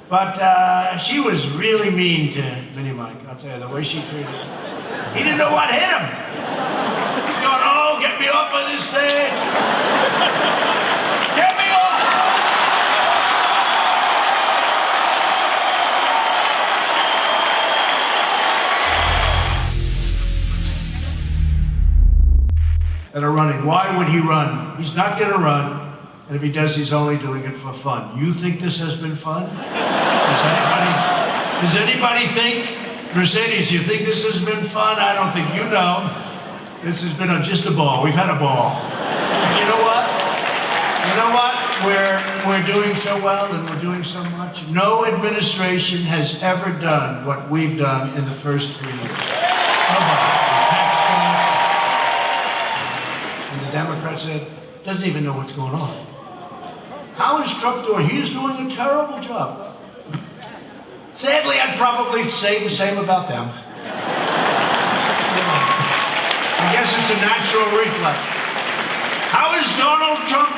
But she was really mean to Mini Mike, I'll tell you, the way she treated him. He didn't know what hit him. He's going, oh, get me off of this stage. Get me off. That are running. Why would he run? He's not going to run. And if he does, he's only doing it for fun. You think this has been fun? Does anybody think, Mercedes, you think this has been fun? I don't think you know. This has been just a ball. We've had a ball. And you know what? You know what? We're doing so well and we're doing so much. No administration has ever done what we've done in the first 3 years. Nobody. And the Democrats said, doesn't even know what's going on. How is Trump doing? He's doing a terrible job. Sadly, I'd probably say the same about them. I guess it's a natural reflex. How is Donald Trump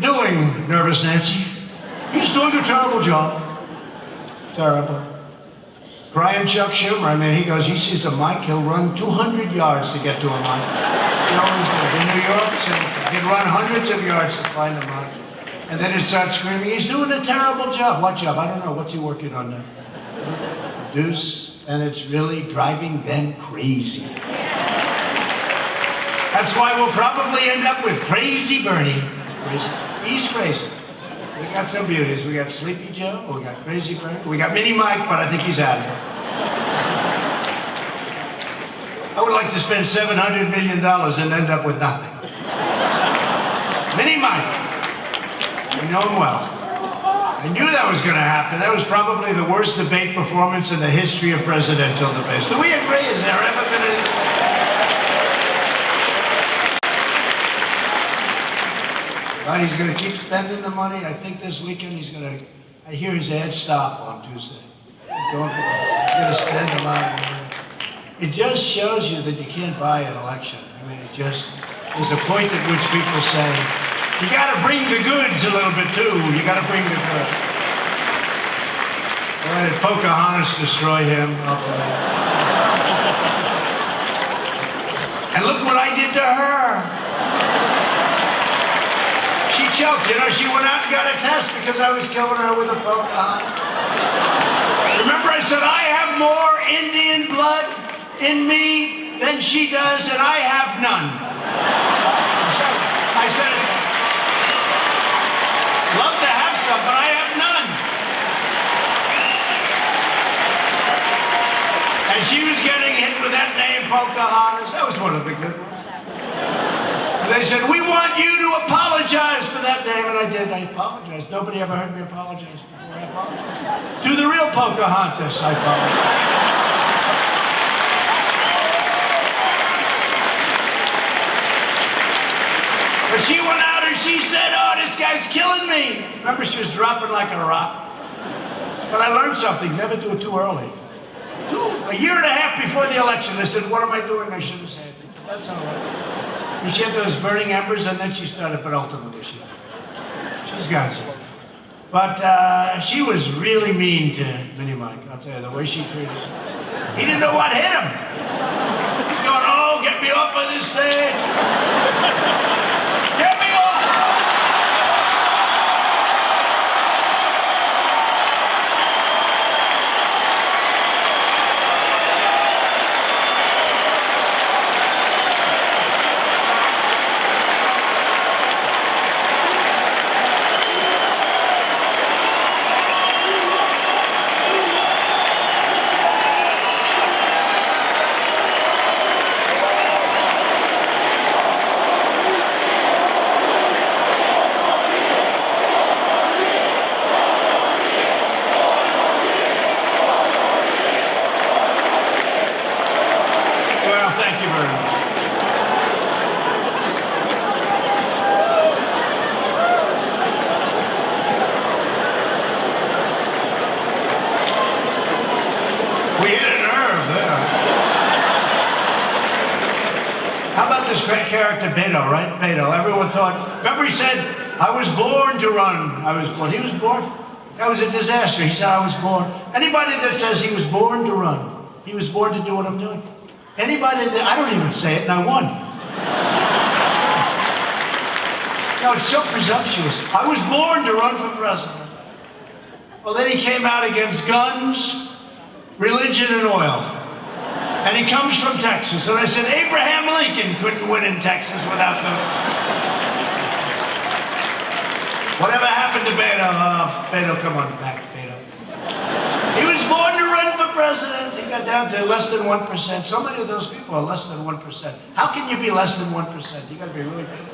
doing, Nervous Nancy? He's doing a terrible job. Terrible. Brian Chuck Schumer, I mean, he sees a mic, he'll run 200 yards to get to a mic. He always did. In New York, he'd run hundreds of yards to find a mic. And then he'd start screaming, he's doing a terrible job. What job? I don't know. What's he working on now? Deuce. And it's really driving them crazy. That's why we'll probably end up with Crazy Bernie. He's crazy. We got some beauties. We got Sleepy Joe, we got Crazy Bernie, we got Mini Mike, but I think he's out of here. I would like to spend $700 million and end up with nothing. Mini Mike. We know him well. I knew that was going to happen. That was probably the worst debate performance in the history of presidential debates. Do we agree? Has there ever been a... But he's going to keep spending the money. I think this weekend he's going to... I hear his ad stop on Tuesday. He's going to spend a lot of money. It just shows you that you can't buy an election. I mean, there's a point at which people say, you gotta bring the goods a little bit too. You gotta bring the goods. Why did Pocahontas destroy him? And look what I did to her. She choked, you know, she went out and got a test because I was killing her with a Pocahontas. Remember I said, I have more Indian blood in me than she does, and I have none. I said, love to have some, but I have none. And she was getting hit with that name, Pocahontas. That was one of the good ones. And they said, we want you to apologize for that name. And I did. I apologized. Nobody ever heard me apologize before. I apologized. To the real Pocahontas, I apologized. But she went out and she said, oh, this guy's killing me. Remember, she was dropping like a rock. But I learned something, never do it too early. A year and a half before the election, I said, what am I doing? I shouldn't say it. That's all right. And she had those burning embers, and then she started, but ultimately she's got some. But she was really mean to Mini Mike, I'll tell you, the way she treated him. He didn't know what hit him. He's going, oh, get me off of this stage. Get me off! Thank you very much. We hit a nerve there. How about this great character, Beto, right? Beto. Everyone thought, remember he said, I was born to run. He was born. That was a disaster. He said, I was born. Anybody that says he was born to run, he was born to do what I'm doing. Anybody that, I don't even say it, and I won. No, it's so presumptuous. I was born to run for president. Well, then he came out against guns, religion, and oil. And he comes from Texas. And I said, Abraham Lincoln couldn't win in Texas without those. Whatever happened to Beto? Beto, come on back, Beto. He was born to run for president. He got down to less than 1%. So many of those people are less than 1%. How can you be less than 1%? You got to be really big.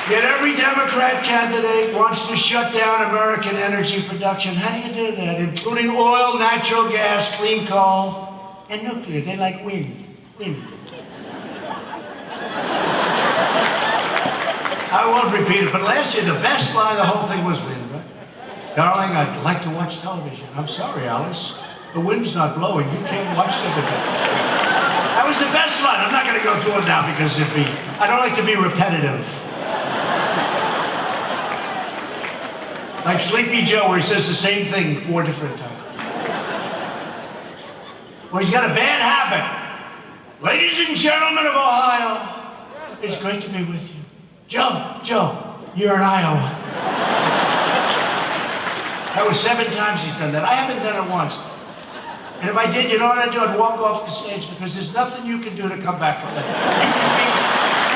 Yet every Democrat candidate wants to shut down American energy production. How do you do that? Including oil, natural gas, clean coal, and nuclear. They like wind. Wind. I won't repeat it, but last year the best line of the whole thing was wind, right? Darling, I'd like to watch television. I'm sorry, Alice. The wind's not blowing. You can't watch television. That was the best line. I'm not going to go through it now because I don't like to be repetitive. Like Sleepy Joe, where he says the same thing 4 different times. Well, he's got a bad habit. Ladies and gentlemen of Ohio, it's great to be with you. Joe, you're in Iowa. That was 7 times he's done that. I haven't done it once. And if I did, you know what I'd do? I'd walk off the stage because there's nothing you can do to come back from that.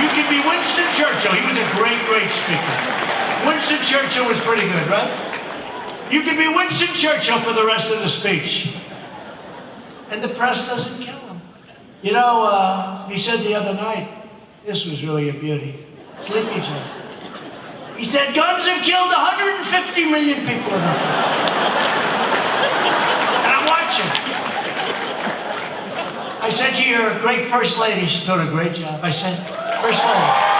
You can be Winston Churchill. He was a great, great speaker. Winston Churchill was pretty good, right? You can be Winston Churchill for the rest of the speech. And the press doesn't kill him. You know, he said the other night, this was really a beauty. Sleepy Joe. He said, guns have killed 150 million people in our country. And I'm watching. I said to your great First Lady, she's doing a great job. I said, First Lady.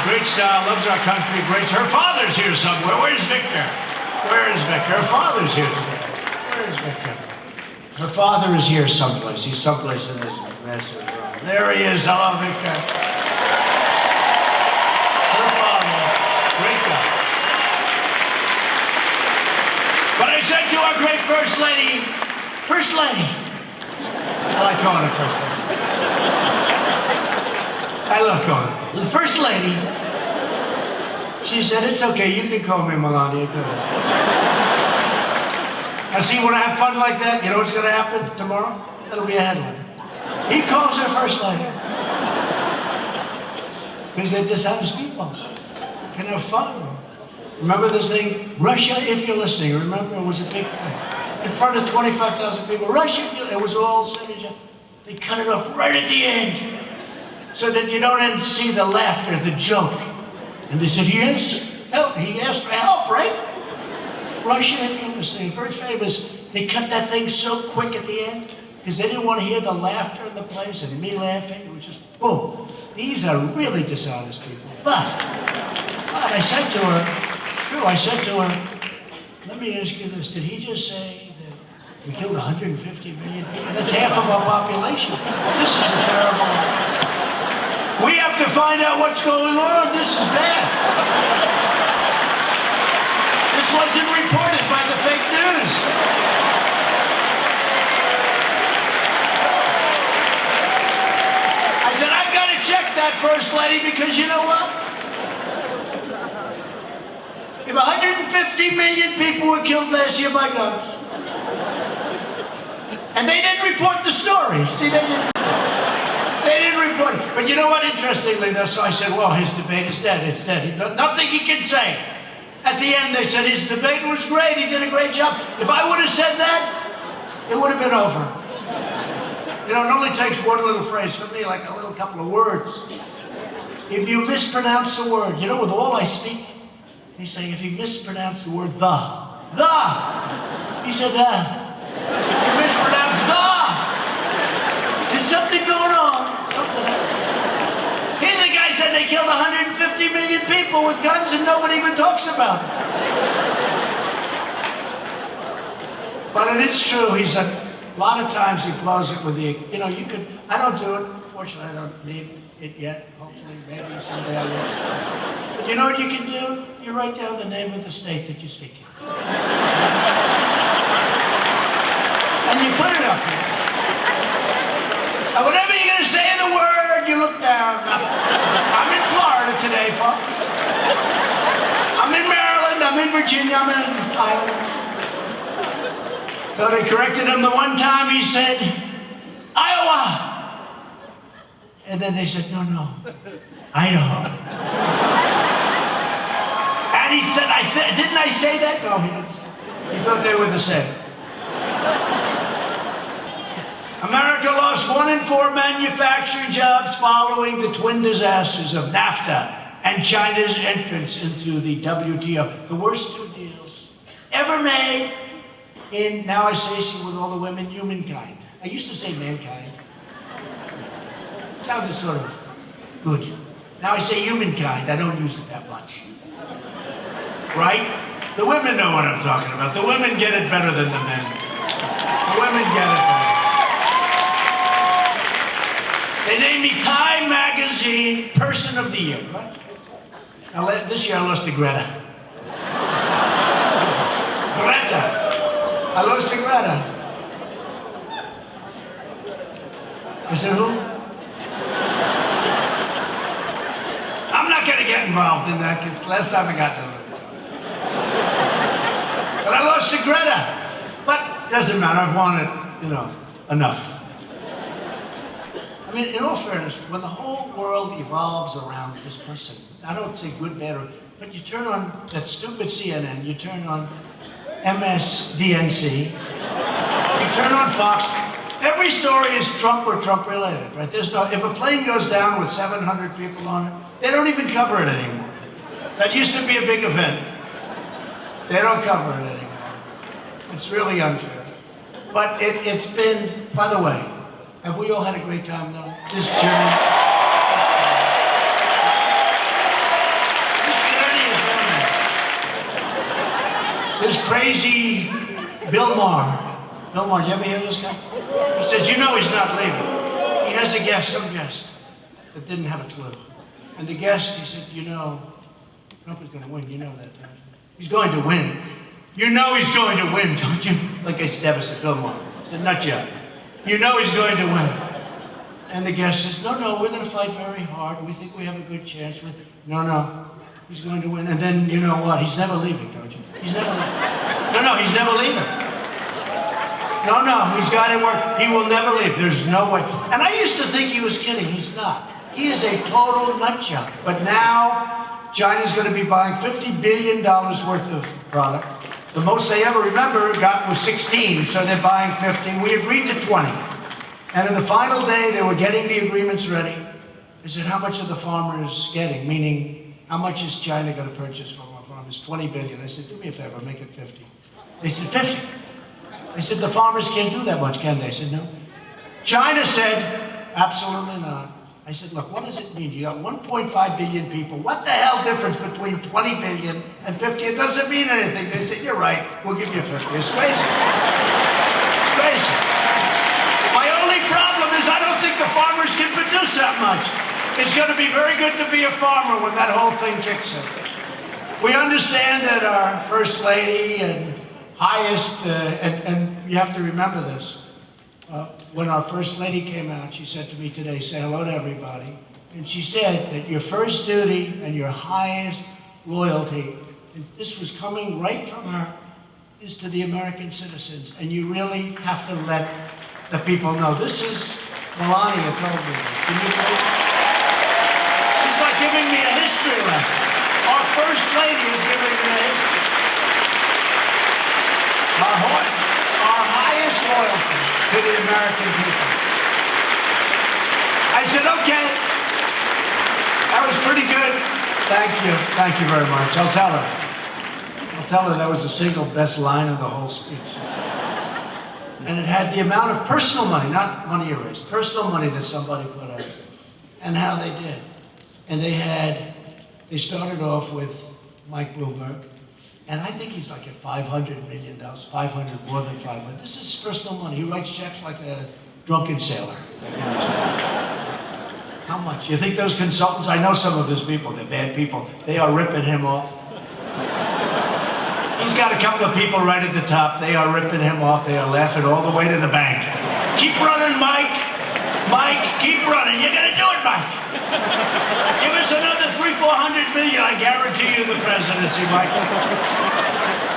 Great style, loves our country, great. Her father's here somewhere. Where's Victor? Where is Victor? Her father's here today. Where is Victor? Her father is here someplace. He's someplace in this massive room. There he is. Hello, Victor. Her father. Great guy. But I said to our great First Lady, First Lady. I like calling her First Lady. I love calling her. The First Lady, she said, it's okay, you can call me Melania. Go ahead. Now see, when I have fun like that, you know what's going to happen tomorrow? It'll be a headline. He calls her First Lady. Because they're dishonest people. Can have fun. Remember this thing? Russia, if you're listening. Remember, it was a big thing. In front of 25,000 people. Russia, if you're, it was all said and done. They cut it off right at the end. So that you don't see the laughter, the joke. And they said, he asked for help, right? Russia, if you're listening, very famous. They cut that thing so quick at the end because they didn't want to hear the laughter in the place and me laughing. It was just, boom. These are really dishonest people. But I said to her, it's true, I said to her, let me ask you this, did he just say that we killed 150 million people? That's half of our population. This is a terrible... We have to find out what's going on. This is bad. This wasn't reported by the fake news. I said, I've got to check that, First Lady, because you know what? If 150 million people were killed last year by guns, and they didn't report the story. See, they didn't report it. But you know what, interestingly, though, so I said, well, his debate is dead. It's dead. Nothing he can say. At the end, they said his debate was great. He did a great job. If I would have said that, it would have been over. You know, it only takes one little phrase for me, like a little couple of words. If you mispronounce the word, you know, with all I speak, they say, if you mispronounce the word the. He said the. You mispronounce the. There's something going on. Here's a guy said they killed people with guns and nobody even talks about it. But it is true, a lot of times he blows it with the, I don't do it. Fortunately, I don't need it yet. Hopefully, maybe someday I will. But you know what you can do? You write down the name of the state that you speak in. And you put it up there. And whatever you're going to say in the word, you look down. I'm in Florida today, folks. I'm in Maryland, I'm in Virginia, I'm in Iowa. So they corrected him the one time he said, Iowa. And then they said, no, Idaho. And he said, didn't I say that? No, he didn't say that. He thought they were the same. America lost 1 in 4 manufacturing jobs following the twin disasters of NAFTA and China's entrance into the WTO. The worst 2 deals ever made in, now I say so with all the women, humankind. I used to say mankind. Sounded sort of good. Now I say humankind, I don't use it that much. Right? The women know what I'm talking about. The women get it better than the men. The women get it better. They named me Time Magazine Person of the Year, right? Now, this year I lost to Greta. I lost to Greta. I said, who? I'm not going to get involved in that, because last time I got to lose. But I lost to Greta. But it doesn't matter, I've won it, enough. I mean, in all fairness, when the whole world evolves around this person, I don't say good, bad, but you turn on that stupid CNN, you turn on MSDNC, you turn on Fox, every story is Trump or Trump related, right? If a plane goes down with 700 people on it, they don't even cover it anymore. That used to be a big event. They don't cover it anymore. It's really unfair. But it's been, by the way, have we all had a great time though? This journey is this crazy Bill Maher. Bill Maher, you ever hear this guy? He says, he's not leaving. He has a guest, some guest, that didn't have a clue. And the guest, he said, Trump is going to win, you know that, Dad. He's going to win. You know he's going to win, don't you? Like I never said, Bill Maher. I said, not yet. You know he's going to win. And the guest says, no, we're going to fight very hard. We think we have a good chance. No, he's going to win. And then, you know what? He's never leaving, don't you? He's never leaving. No, he's never leaving. No, he's got to work. He will never leave. There's no way. And I used to think he was kidding. He's not. He is a total nutjob. But now, China's going to be buying $50 billion worth of product. The most they ever got was 16, so they're buying 50. We agreed to 20. And on the final day, they were getting the agreements ready. I said, how much are the farmers getting? Meaning, how much is China going to purchase from our farmers? 20 billion. I said, do me a favor, make it 50. They said, 50. I said, the farmers can't do that much, can they? I said, no. China said, absolutely not. I said, look, what does it mean? You got 1.5 billion people. What the hell difference between 20 billion and 50? It doesn't mean anything. They said, you're right, we'll give you 50. It's crazy. It's crazy. My only problem is I don't think the farmers can produce that much. It's going to be very good to be a farmer when that whole thing kicks in. We understand that our First Lady and highest, and you have to remember this, when our First Lady came out, she said to me today, say hello to everybody. And she said that your first duty and your highest loyalty, and this was coming right from her, is to the American citizens. And you really have to let the people know. This is, Melania told me this. Can you believe it? She's like giving me a history lesson. Our First Lady is giving me a history. Our highest loyalty to the American people. I said, okay, that was pretty good. Thank you very much. I'll tell her that was the single best line of the whole speech. And it had the amount of personal money, not money erased, personal money that somebody put out, and how they did. And they had They started off with Mike Bloomberg, and I think he's like at $500 million, 500, more than 500. This is personal money. He writes checks like a drunken sailor. How much? You think those consultants, I know some of his people, they're bad people, they are ripping him off. He's got a couple of people right at the top, they are ripping him off, they are laughing all the way to the bank. Keep running, Mike. Mike, keep running. You're gonna do it, Mike. Give us another 300-400 million, I guarantee you the presidency, Mike.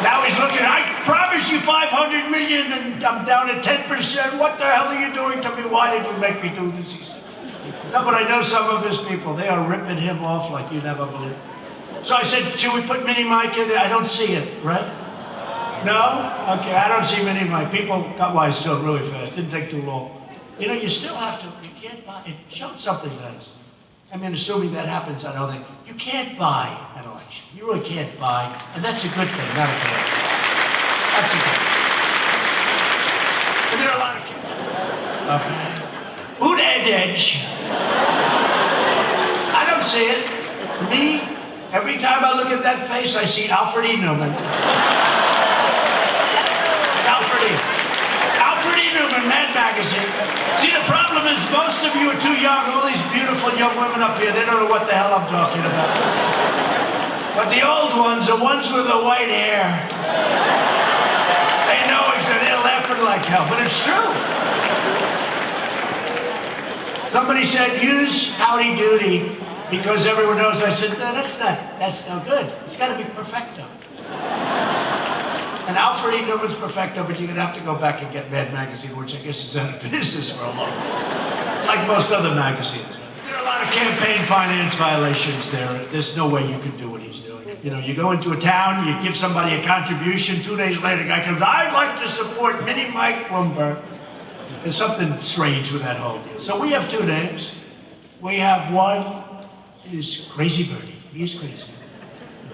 Now he's looking, I promise you 500 million and I'm down at 10%. What the hell are you doing to me? Why did you make me do this? He said. No, but I know some of his people. They are ripping him off like you never believe. So I said, should we put Mini Mike in there? I don't see it, right? No? Okay, I don't see Mini Mike. People got wise to it really fast. Didn't take too long. You know, you still have to, you can't buy, it showed something nice. I mean, assuming that happens, I don't think, you can't buy an election. You really can't buy, and that's a good thing, not a bad thing. That's a good thing. And there are a lot of kids. Okay. Boot edge. I don't see it. Me, every time I look at that face, I see Alfred E. Newman. It's Alfred E. Alfred E. Newman, Mad Magazine. See, the problem is most of you are too young. All these beautiful young women up here, they don't know what the hell I'm talking about. But the old ones, the ones with the white hair, they know exactly. They're laughing like hell, but it's true. Somebody said, use howdy doody because everyone knows. I said, no, that's no good. It's got to be perfecto. And Alfred E. Newman's perfecto, but you're going to have to go back and get Mad Magazine, which I guess is out of business for a long time, like most other magazines. There are a lot of campaign finance violations there. There's no way you can do what he's doing. You know, you go into a town, you give somebody a contribution, 2 days later, a guy comes, I'd like to support Mini Mike Bloomberg. There's something strange with that whole deal. So we have two names. We have one is Crazy Birdie. He's crazy.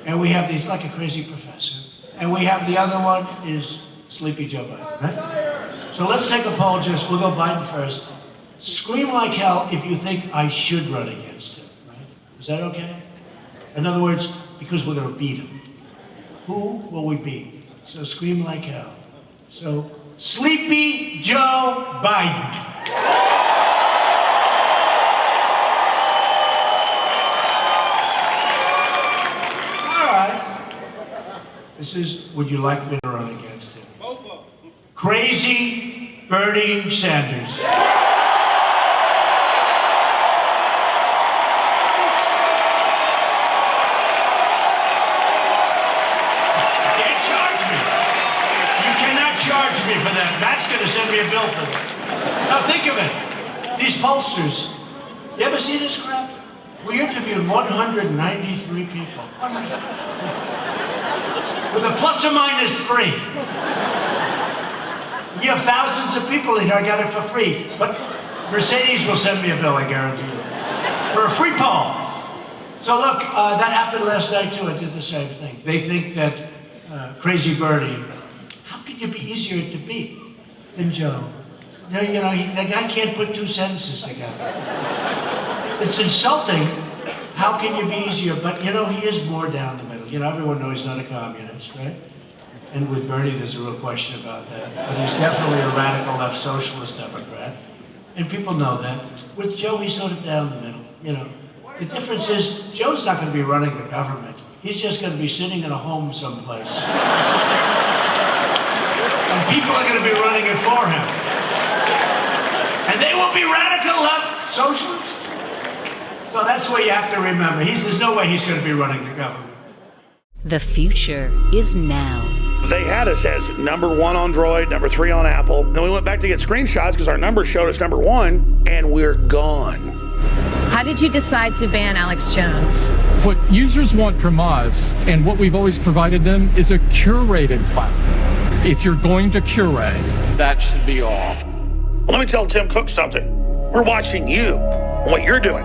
And we have, he's like a crazy professor. And we have the other one is Sleepy Joe Biden, right? So let's take a poll, we'll go Biden first. Scream like hell if you think I should run against him, right? Is that okay? In other words, because we're gonna beat him. Who will we beat? So scream like hell. So, Sleepy Joe Biden. All right. This is, would you like me to run against him? Crazy Bernie Sanders. Charge me for that. Matt's going to send me a bill for that. Now think of it. These pollsters, you ever see this crap? We interviewed 193 people. 100. With a plus or minus 3. You have thousands of people in here, I got it for free. But Mercedes will send me a bill, I guarantee you. For a free poll. So look, that happened last night too. I did the same thing. They think that Crazy Bernie, how could you be easier to beat than Joe? You know, the guy can't put two sentences together. It's insulting. How can you be easier? But you know, he is more down the middle. You know, everyone knows he's not a communist, right? And with Bernie, there's a real question about that. But he's definitely a radical left socialist Democrat. And people know that. With Joe, he's sort of down the middle, you know. The difference is, Joe's not going to be running the government. He's just going to be sitting in a home someplace. And people are going to be running it for him. And they will be radical left socialists. So that's what you have to remember. There's no way he's going to be running the government. The future is now. They had us as number 1 on Droid, number 3 on Apple. Then we went back to get screenshots because our numbers showed us number 1, and we're gone. How did you decide to ban Alex Jones? What users want from us, and what we've always provided them, is a curated platform. If you're going to curate, that should be all. Let me tell Tim Cook something. We're watching you and what you're doing.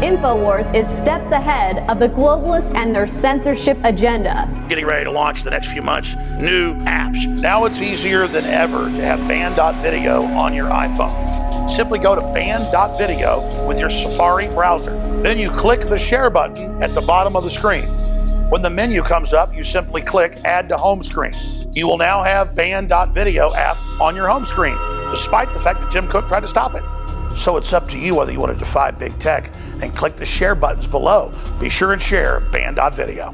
InfoWars is steps ahead of the globalists and their censorship agenda. Getting ready to launch the next few months, new apps. Now it's easier than ever to have band.video on your iPhone. simply go to band.video with your Safari browser. Then you click the share button at the bottom of the screen. When the menu comes up, you simply click Add to Home Screen. You will now have band.video app on your home screen, despite the fact that Tim Cook tried to stop it. So it's up to you whether you want to defy big tech and click the share buttons below. Be sure and share band.video.